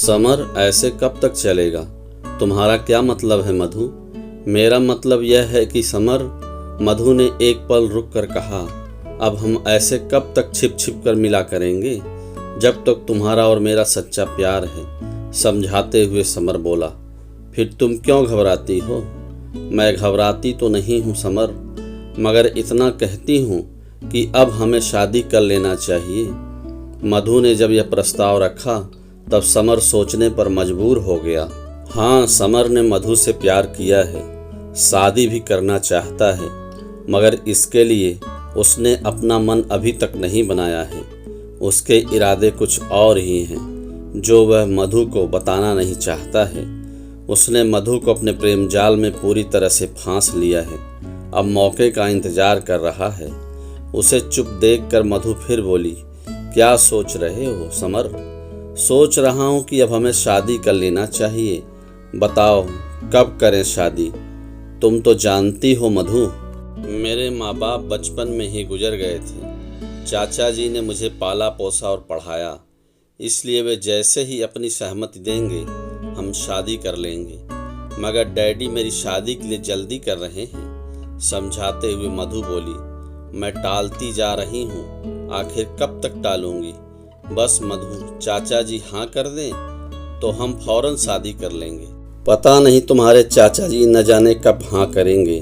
Summer, ऐसे कब तक चलेगा? तुम्हारा क्या मतलब है मधु? मेरा मतलब यह है कि समर, मधु ने एक पल रुक कर कहा, अब हम ऐसे कब तक छिप छिप कर मिला करेंगे? जब तक तुम्हारा और मेरा सच्चा प्यार है, समझाते हुए समर बोला। फिर तुम क्यों घबराती हो? मैं घबराती तो नहीं हूँ समर, मगर इतना कहती हूँ कि अब हमें शादी कर लेना चाहिए। मधु ने जब यह प्रस्ताव रखा तब समर सोचने पर मजबूर हो गया। हाँ, समर ने मधु से प्यार किया है, शादी भी करना चाहता है, मगर इसके लिए उसने अपना मन अभी तक नहीं बनाया है। उसके इरादे कुछ और ही हैं, जो वह मधु को बताना नहीं चाहता है। उसने मधु को अपने प्रेम जाल में पूरी तरह से फांस लिया है, अब मौके का इंतजार कर रहा है। उसे चुप देखकर मधु फिर बोली, क्या सोच रहे हो समर? सोच रहा हूँ कि अब हमें शादी कर लेना चाहिए। बताओ कब करें शादी? तुम तो जानती हो मधु, मेरे माँ बाप बचपन में ही गुजर गए थे। चाचा जी ने मुझे पाला पोसा और पढ़ाया, इसलिए वे जैसे ही अपनी सहमति देंगे हम शादी कर लेंगे। मगर डैडी मेरी शादी के लिए जल्दी कर रहे हैं। समझाते हुए मधु बोली, मैं टालती जा रही हूँ, आखिर कब तक टालूंगी? बस मधु, चाचा जी हाँ कर दें तो हम फौरन शादी कर लेंगे। पता नहीं तुम्हारे चाचा जी न जाने कब हाँ करेंगे।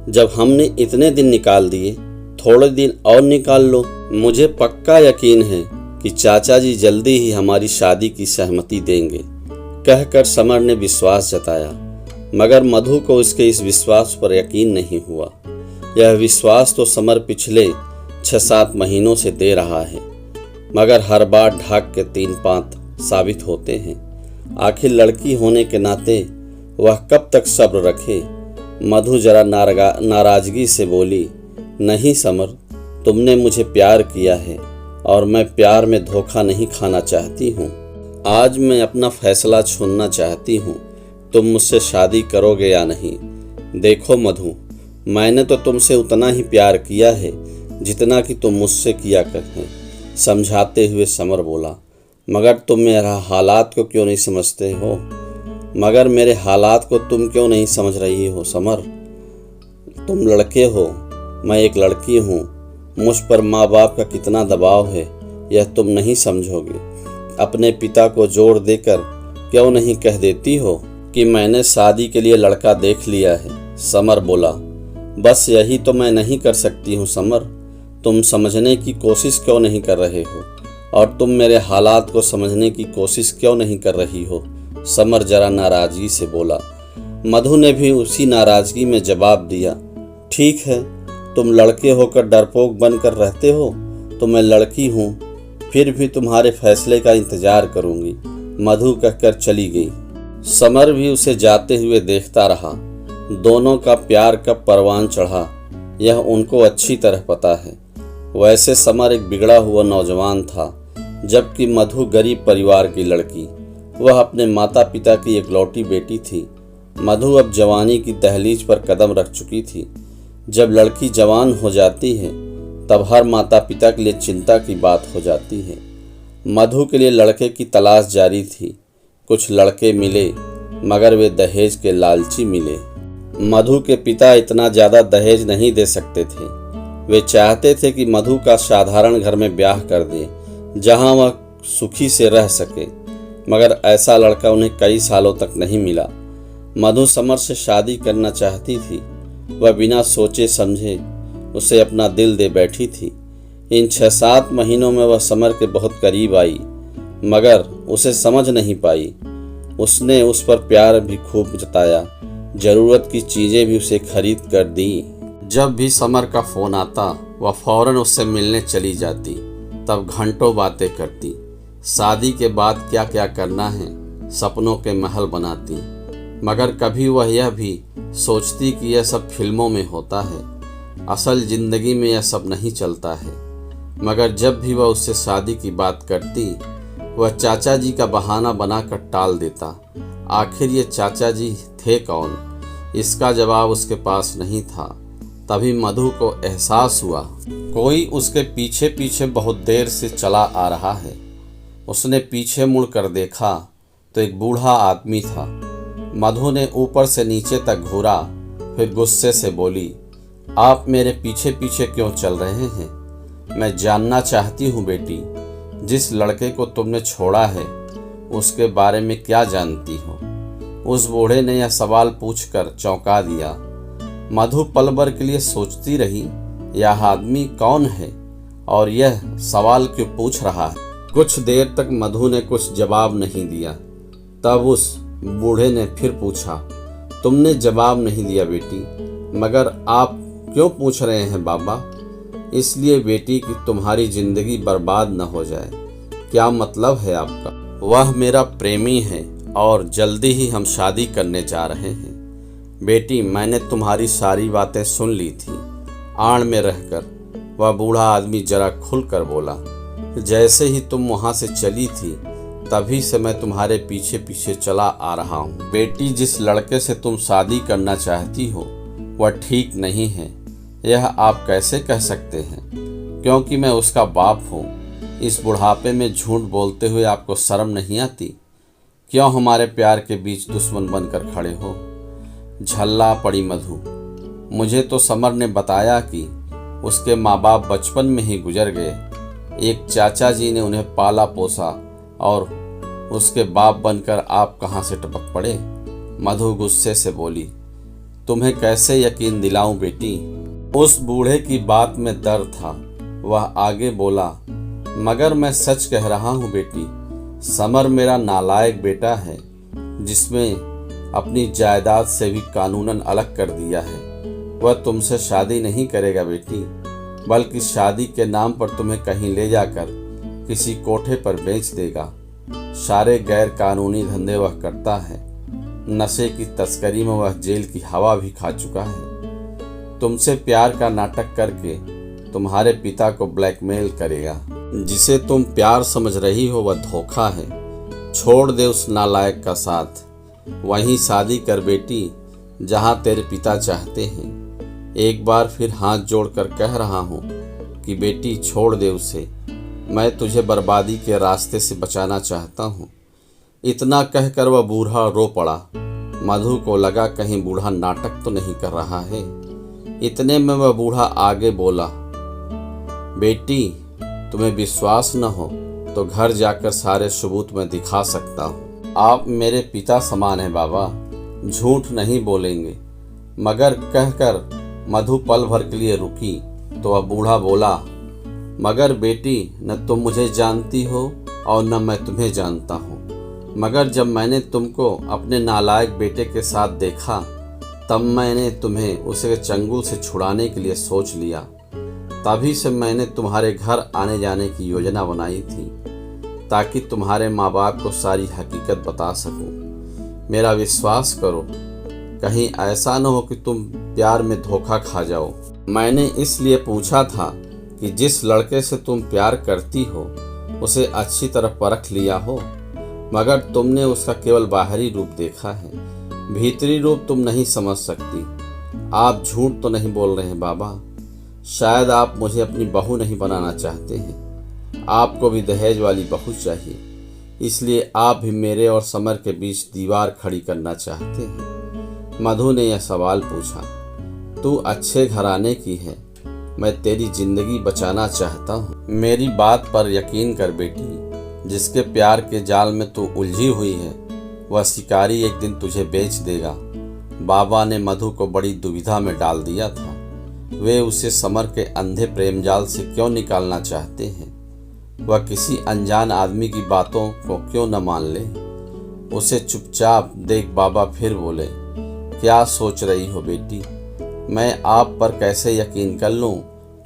जब हमने इतने दिन निकाल दिए, थोड़े दिन और निकाल लो। मुझे पक्का यकीन है कि चाचा जी जल्दी ही हमारी शादी की सहमति देंगे, कहकर समर ने विश्वास जताया। मगर मधु को उसके इस विश्वास पर यकीन नहीं हुआ। यह विश्वास तो समर पिछले 6-7 महीनों से दे रहा है, मगर हर बार ढाक के 3 पांत साबित होते हैं। आखिर लड़की होने के नाते वह कब तक सब्र रखे? मधु जरा नाराजगी से बोली, नहीं समर, तुमने मुझे प्यार किया है और मैं प्यार में धोखा नहीं खाना चाहती हूँ। आज मैं अपना फैसला चुनना चाहती हूँ, तुम मुझसे शादी करोगे या नहीं। देखो मधु, मैंने तो तुमसे उतना ही प्यार किया है जितना कि तुम मुझसे किया करते। समझाते हुए समर बोला, मगर तुम मेरा हालात को क्यों नहीं समझते हो? मगर मेरे हालात को तुम क्यों नहीं समझ रही हो समर? तुम लड़के हो, मैं एक लड़की हूँ। मुझ पर माँ बाप का कितना दबाव है यह तुम नहीं समझोगे। अपने पिता को जोर देकर क्यों नहीं कह देती हो कि मैंने शादी के लिए लड़का देख लिया है? समर बोला, बस यही तो मैं नहीं कर सकती हूँ समर। तुम समझने की कोशिश क्यों नहीं कर रहे हो? और तुम मेरे हालात को समझने की कोशिश क्यों नहीं कर रही हो? समर जरा नाराजगी से बोला। मधु ने भी उसी नाराजगी में जवाब दिया, ठीक है, तुम लड़के होकर डरपोक बनकर रहते हो तो मैं लड़की हूँ, फिर भी तुम्हारे फैसले का इंतजार करूंगी, मधु कहकर चली गई। समर भी उसे जाते हुए देखता रहा। दोनों का प्यार कब परवान चढ़ा यह उनको अच्छी तरह पता है। वैसे समर एक बिगड़ा हुआ नौजवान था, जबकि मधु गरीब परिवार की लड़की। वह अपने माता पिता की इकलौती बेटी थी। मधु अब जवानी की दहलीज पर कदम रख चुकी थी। जब लड़की जवान हो जाती है तब हर माता पिता के लिए चिंता की बात हो जाती है। मधु के लिए लड़के की तलाश जारी थी। कुछ लड़के मिले, मगर वे दहेज के लालची मिले। मधु के पिता इतना ज़्यादा दहेज नहीं दे सकते थे। वे चाहते थे कि मधु का साधारण घर में ब्याह कर दे, जहां वह सुखी से रह सके, मगर ऐसा लड़का उन्हें कई सालों तक नहीं मिला। मधु समर से शादी करना चाहती थी। वह बिना सोचे समझे उसे अपना दिल दे बैठी थी। इन 6-7 महीनों में वह समर के बहुत करीब आई, मगर उसे समझ नहीं पाई। उसने उस पर प्यार भी खूब जताया, जरूरत की चीज़ें भी उसे खरीद कर दी। जब भी समर का फ़ोन आता वह फौरन उससे मिलने चली जाती, तब घंटों बातें करती। शादी के बाद क्या क्या करना है सपनों के महल बनाती, मगर कभी वह यह भी सोचती कि यह सब फिल्मों में होता है, असल ज़िंदगी में यह सब नहीं चलता है। मगर जब भी वह उससे शादी की बात करती वह चाचा जी का बहाना बनाकर टाल देता। आखिर ये चाचा जी थे कौन? इसका जवाब उसके पास नहीं था। तभी मधु को एहसास हुआ कोई उसके पीछे पीछे बहुत देर से चला आ रहा है। उसने पीछे मुड़कर देखा तो एक बूढ़ा आदमी था। मधु ने ऊपर से नीचे तक घूरा, फिर गुस्से से बोली, आप मेरे पीछे पीछे क्यों चल रहे हैं? मैं जानना चाहती हूँ बेटी, जिस लड़के को तुमने छोड़ा है उसके बारे में क्या जानती हो? उस बूढ़े ने यह सवाल पूछकर चौंका दिया। मधु पल भर के लिए सोचती रही, यह आदमी कौन है और यह सवाल क्यों पूछ रहा है। कुछ देर तक मधु ने कुछ जवाब नहीं दिया। तब उस बूढ़े ने फिर पूछा, तुमने जवाब नहीं दिया बेटी, मगर आप क्यों पूछ रहे हैं बाबा? इसलिए बेटी कि तुम्हारी जिंदगी बर्बाद न हो जाए। क्या मतलब है आपका? वह मेरा प्रेमी है और जल्दी ही हम शादी करने जा रहे हैं। बेटी, मैंने तुम्हारी सारी बातें सुन ली थी। आड़ में रहकर वह बूढ़ा आदमी जरा खुलकर बोला, जैसे ही तुम वहां से चली थी तभी से मैं तुम्हारे पीछे पीछे चला आ रहा हूँ। बेटी, जिस लड़के से तुम शादी करना चाहती हो वह ठीक नहीं है, यह आप कैसे कह सकते हैं? क्योंकि मैं उसका बाप हूँ। इस बुढ़ापे में झूठ बोलते हुए आपको शर्म नहीं आती? क्यों हमारे प्यार के बीच दुश्मन बनकर खड़े हो? झल्ला पड़ी मधु। मुझे तो समर ने बताया कि उसके माँ बाप बचपन में ही गुजर गए। एक चाचा जी ने उन्हें पाला पोसा और उसके बाप बनकर आप कहाँ से टपक पड़े? मधु गुस्से से बोली, तुम्हें कैसे यकीन दिलाऊं बेटी? उस बूढ़े की बात में डर था। वह आगे बोला, मगर मैं सच कह रहा हूँ बेटी, समर मेरा नालायक बेटा है, जिसमें अपनी जायदाद से भी कानूनन अलग कर दिया है। वह तुमसे शादी नहीं करेगा बेटी, बल्कि शादी के नाम पर तुम्हें कहीं ले जाकर किसी कोठे पर बेच देगा। सारे गैर कानूनी धंधे वह करता है। नशे की तस्करी में वह जेल की हवा भी खा चुका है। तुमसे प्यार का नाटक करके तुम्हारे पिता को ब्लैकमेल करेगा। जिसे तुम प्यार समझ रही हो वह धोखा है। छोड़ दे उस नालायक का साथ, वहीं शादी कर बेटी जहां तेरे पिता चाहते हैं। एक बार फिर हाथ जोड़कर कह रहा हूँ कि बेटी छोड़ दे उसे। मैं तुझे बर्बादी के रास्ते से बचाना चाहता हूँ। इतना कहकर वह बूढ़ा रो पड़ा। मधु को लगा कहीं बूढ़ा नाटक तो नहीं कर रहा है। इतने में वह बूढ़ा आगे बोला, बेटी तुम्हें विश्वास न हो तो घर जाकर सारे सबूत मैं दिखा सकता हूँ। आप मेरे पिता समान हैं बाबा, झूठ नहीं बोलेंगे। मगर कहकर मधु पल भर के लिए रुकी तो वह बूढ़ा बोला, मगर बेटी न तुम मुझे जानती हो और न मैं तुम्हें जानता हूँ। मगर जब मैंने तुमको अपने नालायक बेटे के साथ देखा तब मैंने तुम्हें उसे चंगुल से छुड़ाने के लिए सोच लिया। तभी से मैंने तुम्हारे घर आने जाने की योजना बनाई थी, ताकि तुम्हारे माँ बाप को सारी हकीकत बता सकूं। मेरा विश्वास करो, कहीं ऐसा न हो कि तुम प्यार में धोखा खा जाओ। मैंने इसलिए पूछा था कि जिस लड़के से तुम प्यार करती हो उसे अच्छी तरह परख लिया हो, मगर तुमने उसका केवल बाहरी रूप देखा है, भीतरी रूप तुम नहीं समझ सकती। आप झूठ तो नहीं बोल रहे हैं बाबा। शायद आप मुझे अपनी बहू नहीं बनाना चाहते हैं, आपको भी दहेज वाली बहू चाहिए, इसलिए आप भी मेरे और समर के बीच दीवार खड़ी करना चाहते हैं। मधु ने यह सवाल पूछा, तू अच्छे घराने की है, मैं तेरी जिंदगी बचाना चाहता हूँ। मेरी बात पर यकीन कर बेटी, जिसके प्यार के जाल में तू उलझी हुई है वह शिकारी एक दिन तुझे बेच देगा। बाबा ने मधु को बड़ी दुविधा में डाल दिया था। वे उसे समर के अंधे प्रेम जाल से क्यों निकालना चाहते हैं? वह किसी अनजान आदमी की बातों को क्यों न मान ले? उसे चुपचाप देख बाबा फिर बोले, क्या सोच रही हो बेटी? मैं आप पर कैसे यकीन कर लूं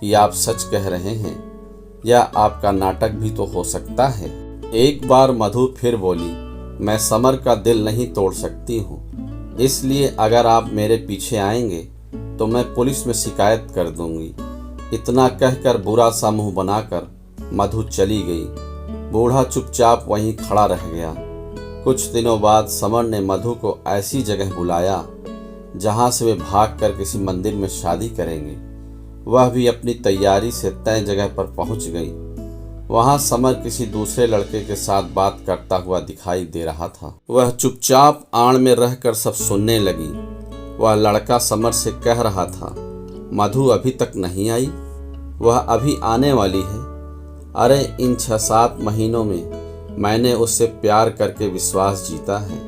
कि आप सच कह रहे हैं, या आपका नाटक भी तो हो सकता है। एक बार मधु फिर बोली, मैं समर का दिल नहीं तोड़ सकती हूँ, इसलिए अगर आप मेरे पीछे आएंगे तो मैं पुलिस में शिकायत कर दूंगी। इतना कहकर बुरा सा मुंह बनाकर मधु चली गई। बूढ़ा चुपचाप वहीं खड़ा रह गया। कुछ दिनों बाद समर ने मधु को ऐसी जगह बुलाया जहां से वे भागकर किसी मंदिर में शादी करेंगे। वह भी अपनी तैयारी से तय जगह पर पहुंच गई। वहाँ समर किसी दूसरे लड़के के साथ बात करता हुआ दिखाई दे रहा था। वह चुपचाप आड़ में रहकर सब सुनने लगी। वह लड़का समर से कह रहा था, मधु अभी तक नहीं आई, वह अभी आने वाली है। अरे इन 6-7 महीनों में मैंने उससे प्यार करके विश्वास जीता है।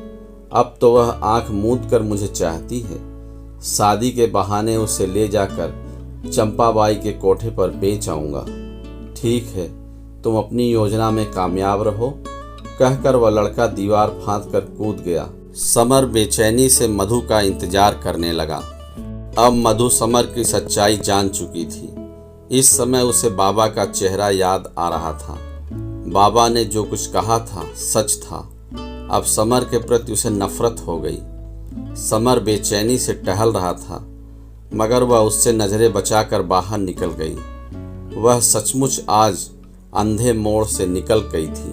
अब तो वह आंख मूंद कर मुझे चाहती है। शादी के बहाने उसे ले जाकर चंपाबाई के कोठे पर बेच आऊँगा। ठीक है, तुम अपनी योजना में कामयाब रहो, कहकर वह लड़का दीवार फांद कर कूद गया। समर बेचैनी से मधु का इंतजार करने लगा। अब मधु समर की सच्चाई जान चुकी थी। इस समय उसे बाबा का चेहरा याद आ रहा था। बाबा ने जो कुछ कहा था सच था। अब समर के प्रति उसे नफरत हो गई। समर बेचैनी से टहल रहा था, मगर वह उससे नजरें बचाकर बाहर निकल गई। वह सचमुच आज अंधे मोड़ से निकल गई थी।